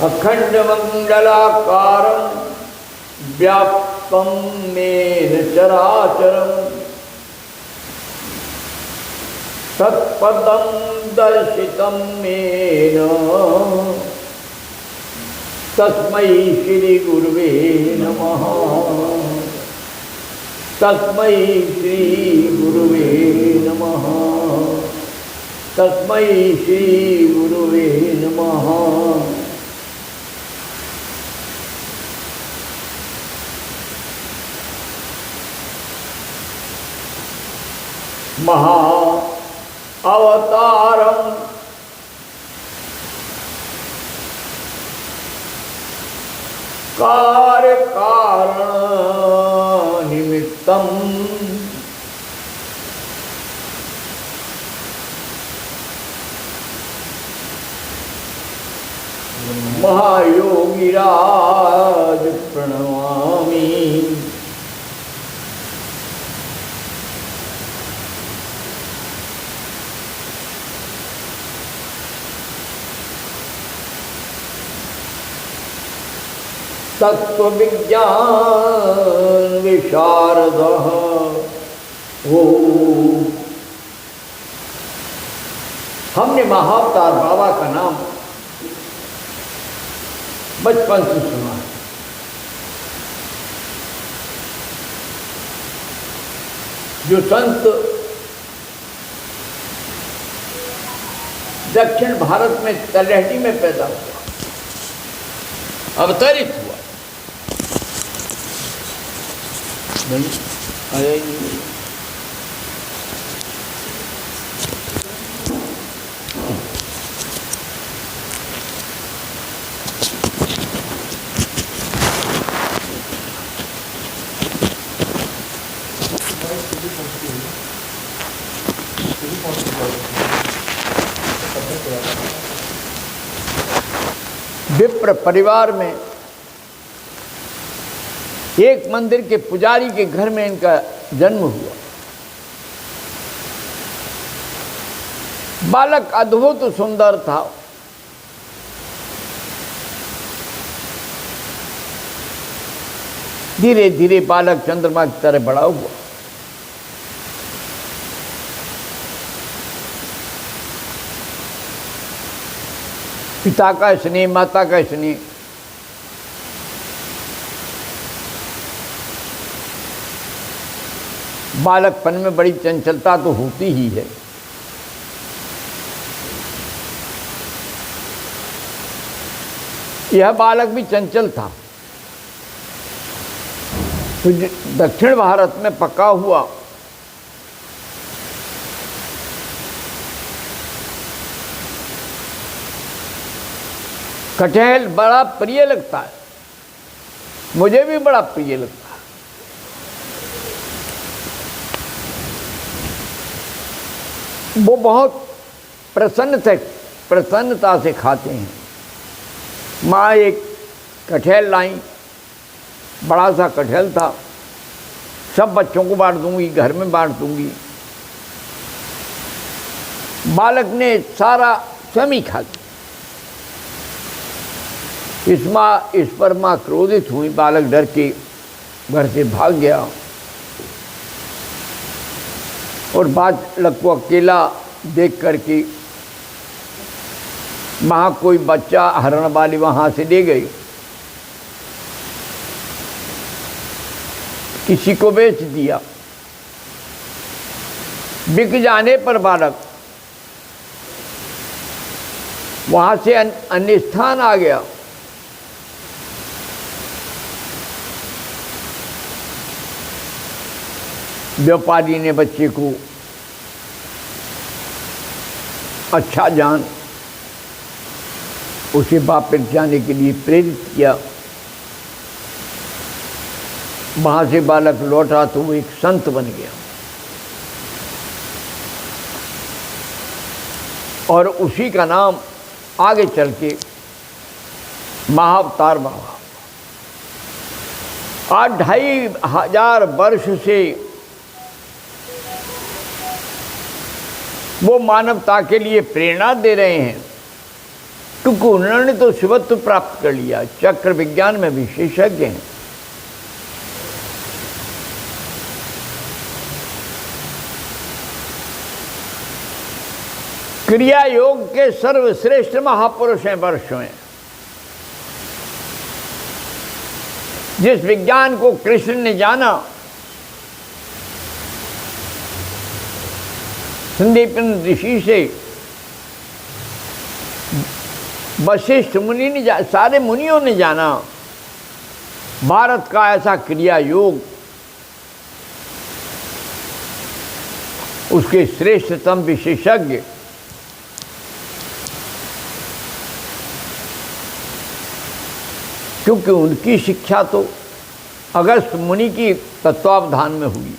अखंडमंडलाकारं व्याप्तं येन चराचरं तत्पदं दर्शितं येन तस्मै श्री गुरुवे नमः। तस्मै श्री गुरुवे नमः। तस्मै श्री गुरुवे नमः। महा अवतारम कार्य कारण निमित्तम महायोगिराज प्रणमामि। तत्व विज्ञान विशारदः वो। हमने महाअवतार बाबा का नाम बचपन से सुना है। जो संत दक्षिण भारत में तलहटी में पैदा हुआ, अवतरित हुआ, विप्र परिवार में एक मंदिर के पुजारी के घर में इनका जन्म हुआ। बालक अद्भुत सुंदर था। धीरे धीरे बालक चंद्रमा की तरह बड़ा हुआ। पिता का स्नेह, माता का स्नेह, बालकपन में बड़ी चंचलता तो होती ही है। यह बालक भी चंचल था। तो दक्षिण भारत में पका हुआ कटहल बड़ा प्रिय लगता है, मुझे भी बड़ा प्रिय लगता है। वो बहुत प्रसन्नता से खाते हैं। माँ एक कटहल लाई, बड़ा सा कटहल था, सब बच्चों को बांट दूंगी, घर में बांट दूंगी। बालक ने सारा स्वयं ही खा लिया। इस पर माँ क्रोधित हुई। बालक डर के घर से भाग गया और बालक को अकेला देख करके वहाँ कोई बच्चा हरण वाली वहाँ से ले गई, किसी को बेच दिया। बिक जाने पर बालक वहाँ से अन्य स्थान आ गया। व्यापारी ने बच्चे को अच्छा जान उसे वापस जाने के लिए प्रेरित किया। वहाँ से बालक लौटा तो वो एक संत बन गया और उसी का नाम आगे चल के महाअवतार बाबा। आज 2500 वर्ष से वो मानवता के लिए प्रेरणा दे रहे हैं। क्योंकि उन्होंने तो शिवत्व प्राप्त कर लिया, चक्र विज्ञान में विशेषज्ञ हैं। क्रिया योग के सर्वश्रेष्ठ महापुरुष हैं वर्ष में। जिस विज्ञान को कृष्ण ने जाना, संदीपन ऋषि से वशिष्ठ मुनि ने सारे मुनियों ने जाना, भारत का ऐसा क्रिया योग उसके श्रेष्ठतम विशेषज्ञ क्योंकि उनकी शिक्षा तो अगस्त मुनि की तत्वावधान में हुई।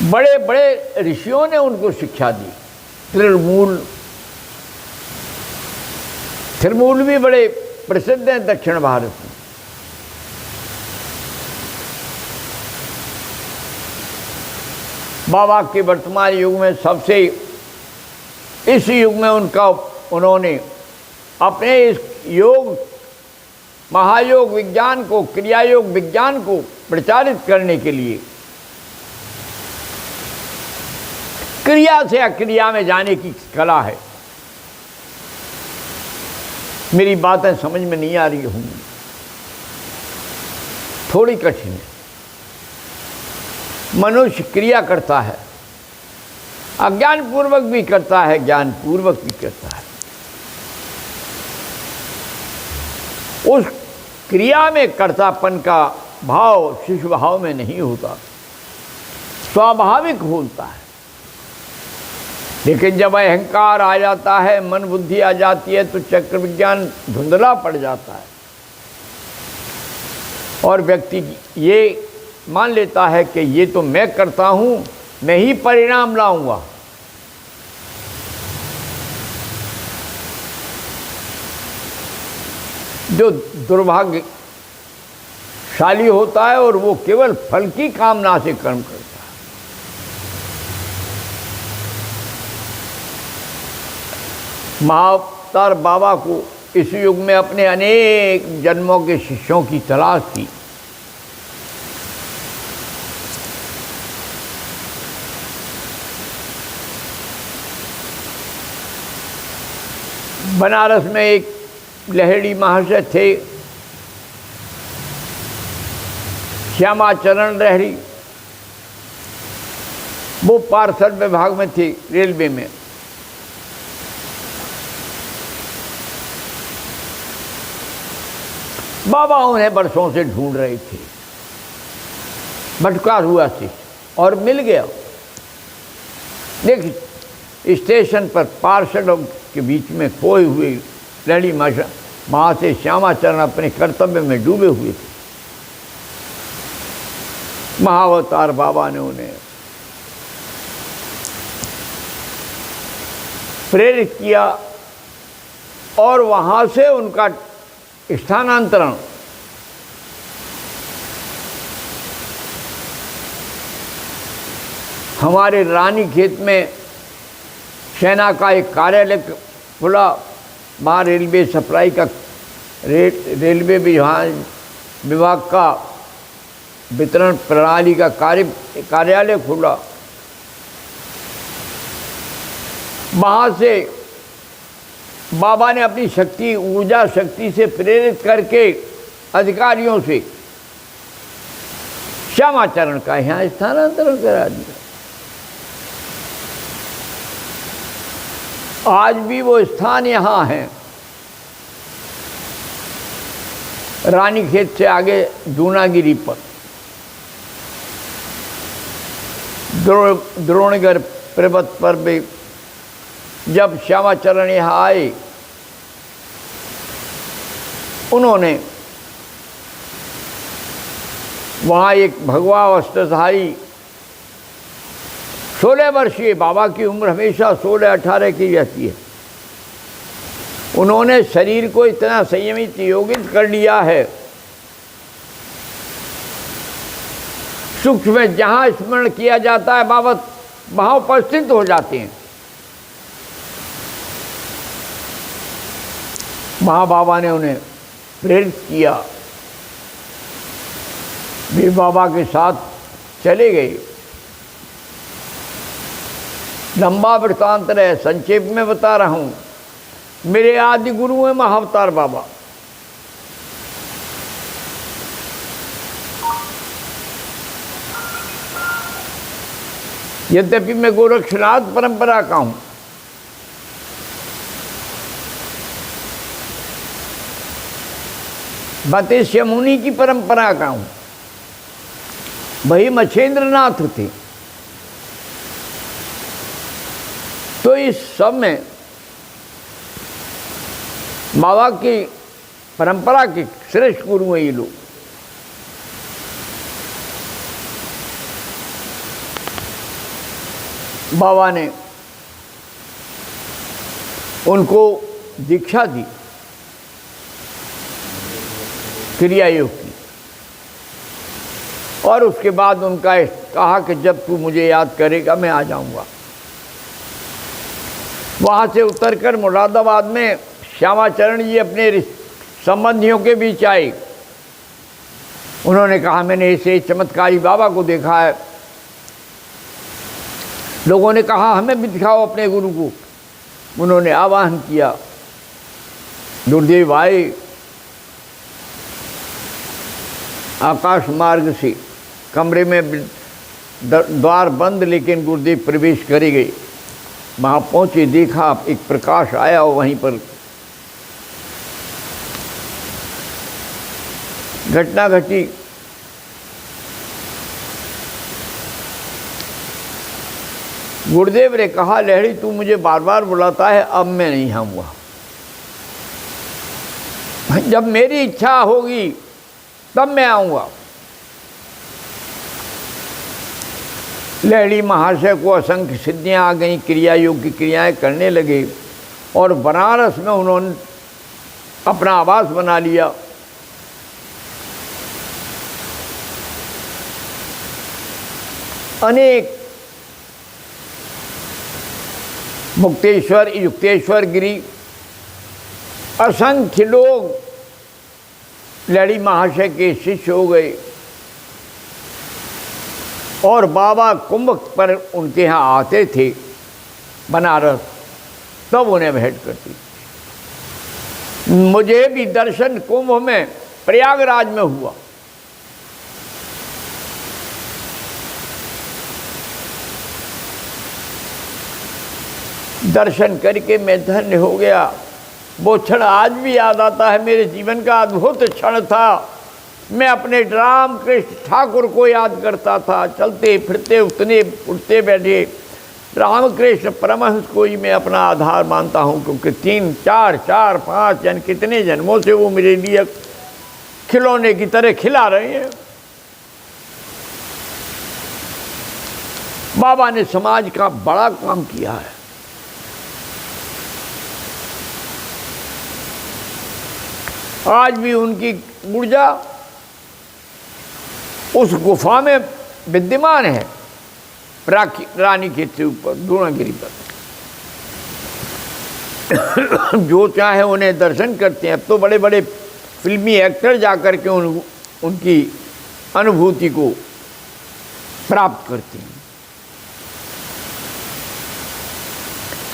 बड़े बड़े ऋषियों ने उनको शिक्षा दी। त्रिमूल भी बड़े प्रसिद्ध हैं दक्षिण भारत में। बाबा के वर्तमान युग में सबसे, इस युग में उन्होंने अपने इस योग महायोग विज्ञान को, क्रिया योग विज्ञान को प्रचारित करने के लिए क्रिया से अक्रिया में जाने की कला है। मेरी बातें समझ में नहीं आ रही होंगी, थोड़ी कठिन है। मनुष्य क्रिया करता है, अज्ञान पूर्वक भी करता है, ज्ञान पूर्वक भी करता है। उस क्रिया में कर्तापन का भाव शिशु भाव में नहीं होता, स्वाभाविक होता है। लेकिन जब अहंकार आ जाता है, मन बुद्धि आ जाती है, तो चक्र विज्ञान धुंधला पड़ जाता है और व्यक्ति ये मान लेता है कि ये तो मैं करता हूं, मैं ही परिणाम लाऊंगा। जो दुर्भाग्यशाली होता है और वो केवल फल की कामना से कर्म करता है। महाअवतार बाबा को इस युग में अपने अनेक जन्मों के शिष्यों की तलाश थी। बनारस में एक लहड़ी महाशय थे, श्यामाचरण लहड़ी। वो पार्सल विभाग में थे, रेलवे में। बाबा उन्हें वर्षों से ढूंढ रहे थे, भटका हुआ से, और मिल गया। देख, स्टेशन पर पार्षदों के बीच में खोए हुए लहड़ी महाशय श्यामाचरण अपने कर्तव्य में डूबे हुए थे। महाअवतार बाबा ने उन्हें प्रेरित किया और वहां से उनका स्थानांतरण हमारे रानीखेत में सेना का एक कार्यालय खुला। वहाँ रेलवे सप्लाई का रेलवे विभाग का वितरण प्रणाली का कार्यालय खुला। वहाँ से बाबा ने अपनी शक्ति, ऊर्जा शक्ति से प्रेरित करके अधिकारियों से श्यामाचरण का यहाँ स्थानांतरण करा दिया। आज भी वो स्थान यहाँ है। रानीखेत से आगे दूनागिरी पर द्रोणगढ़ पर्वत पर भी जब श्यामाचरण यहाँ आए, उन्होंने वहाँ एक भगवा वस्त्रधारी 16 वर्षीय, बाबा की उम्र हमेशा 16-18 की रहती है, उन्होंने शरीर को इतना संयमित योगित कर लिया है, सूक्ष्म में जहाँ स्मरण किया जाता है बाबा वहाँ उपस्थित हो जाते हैं। माँ बाबा ने उन्हें प्रेरित किया, वे बाबा के साथ चले गए। लंबा वृत्तांत है, संक्षेप में बता रहा हूँ। मेरे आदि गुरु हैं महाअवतार बाबा। यद्यपि मैं गोरक्षनाथ परंपरा का हूं, बतेश्य मुनि की परंपरा का हूं, वही मछेंद्रनाथ थे। तो इस सब में बाबा की परंपरा के श्रेष्ठ गुरु हैं ये लोग। बाबा ने उनको दीक्षा दी क्रिया योग की, और उसके बाद उनका कहा कि जब तू मुझे याद करेगा मैं आ जाऊंगा। वहां से उतरकर मुरादाबाद में श्यामाचरण जी अपने संबंधियों के बीच आए। उन्होंने कहा मैंने ऐसे चमत्कारी बाबा को देखा है। लोगों ने कहा हमें भी दिखाओ अपने गुरु को। उन्होंने आवाहन किया, गुरुदेव आए। आकाश मार्ग से कमरे में द्वार बंद, लेकिन गुरुदेव प्रवेश करे गए। वहाँ पहुँचे, देखा एक प्रकाश आया और वहीं पर घटना घटी। गुरुदेव ने कहा लहड़ी तू मुझे बार बार बुलाता है, अब मैं नहीं आऊँगा। जब मेरी इच्छा होगी तब मैं आऊँगा। लहड़ी महाशय को असंख्य सिद्धियाँ आ गई, क्रिया योग की क्रियाएं करने लगे और बनारस में उन्होंने अपना आवास बना लिया। अनेक मुक्तेश्वर, युक्तेश्वर गिरी, असंख्य लोग लहड़ी महाशय के शिष्य हो गए और बाबा कुंभ पर उनके यहाँ आते थे बनारस, तब उन्हें भेंट करती। मुझे भी दर्शन कुंभ में प्रयागराज में हुआ। दर्शन करके मैं धन्य हो गया। वो क्षण आज भी याद आता है, मेरे जीवन का अद्भुत क्षण था। मैं अपने राम कृष्ण ठाकुर को याद करता था। चलते फिरते उठने उठते बैठे रामकृष्ण परमहंस को ही मैं अपना आधार मानता हूँ, क्योंकि 3, 4, 5 यानी कितने जन्मों से वो मेरे लिए खिलौने की तरह खिला रहे हैं। बाबा ने समाज का बड़ा काम किया है। आज भी उनकी ऊर्जा उस गुफा में विद्यमान है, रानी खेत से ऊपर द्रोणागिरी पर। जो चाहे उन्हें दर्शन करते हैं। अब तो बड़े बड़े फिल्मी एक्टर जाकर के उनकी अनुभूति को प्राप्त करते हैं।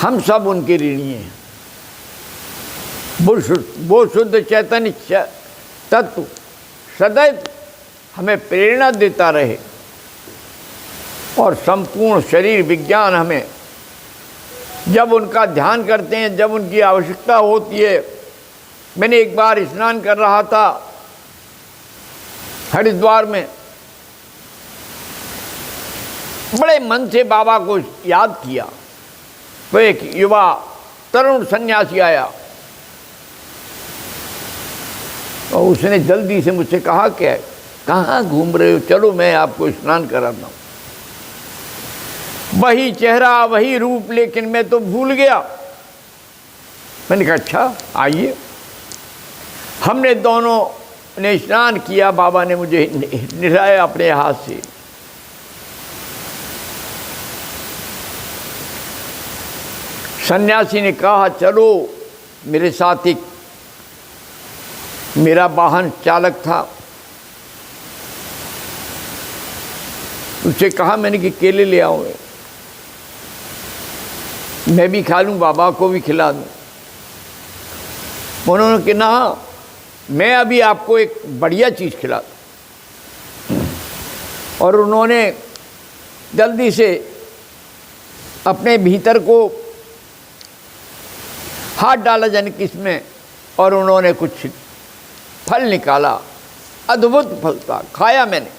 हम सब उनके ऋणी हैं। वो शुद्ध चैतन्य तत्व सदैव हमें प्रेरणा देता रहे और संपूर्ण शरीर विज्ञान हमें जब उनका ध्यान करते हैं, जब उनकी आवश्यकता होती है। मैंने एक बार स्नान कर रहा था हरिद्वार में, बड़े मन से बाबा को याद किया तो एक युवा तरुण सन्यासी आया और उसने जल्दी से मुझसे कहा क्या है, कहाँ घूम रहे हो, चलो मैं आपको स्नान कराता हूँ। वही चेहरा वही रूप, लेकिन मैं तो भूल गया। मैंने कहा अच्छा आइए। हमने दोनों ने स्नान किया। बाबा ने मुझे नहलाया अपने हाथ से। सन्यासी ने कहा चलो मेरे साथ एक मेरा वाहन चालक था, उससे कहा मैंने कि केले ले आओ, मैं भी खा लूँ, बाबा को भी खिला दूँ। उन्होंने कहा ना, मैं अभी आपको एक बढ़िया चीज़ खिला दूँ। और उन्होंने जल्दी से अपने भीतर को हाथ डाला जाने किसमें, और उन्होंने कुछ फल निकाला, अद्भुत फल था, खाया मैंने।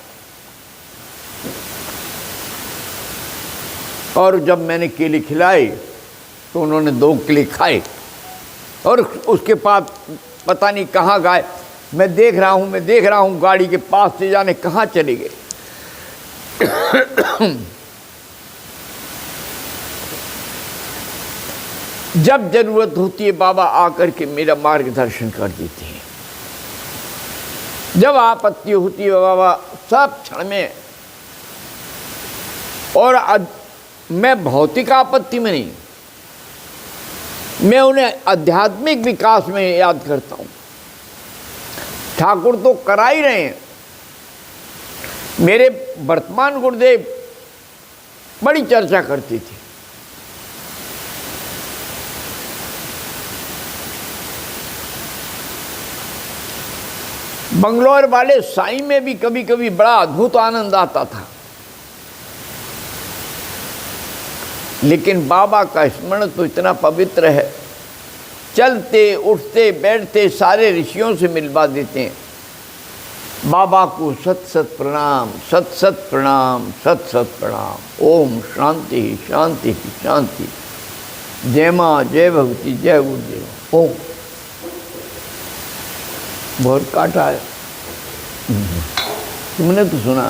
और जब मैंने केले खिलाए तो उन्होंने 2 केले खाए, और उसके बाद पता नहीं कहाँ गए। मैं देख रहा हूँ गाड़ी के पास से जाने कहाँ चले गए। जब जरूरत होती है बाबा आकर के मेरा मार्गदर्शन कर देते हैं। जब आपत्ति होती है बाबा सब क्षण में, और मैं भौतिक आपत्ति में नहीं, मैं उन्हें आध्यात्मिक विकास में याद करता हूँ। ठाकुर तो करा ही रहे हैं। मेरे वर्तमान गुरुदेव बड़ी चर्चा करती थी। बंगलौर वाले साईं में भी कभी कभी बड़ा अद्भुत आनंद आता था, लेकिन बाबा का स्मरण तो इतना पवित्र है, चलते उठते बैठते सारे ऋषियों से मिलवा देते हैं। बाबा को सत सत प्रणाम, सत सत प्रणाम, सत सत प्रणाम। ओम शांति शांति शांति। जय माँ, जय भगवती, जय गुरुदेव। ओम। बहुत काटा है, तुमने तो सुना।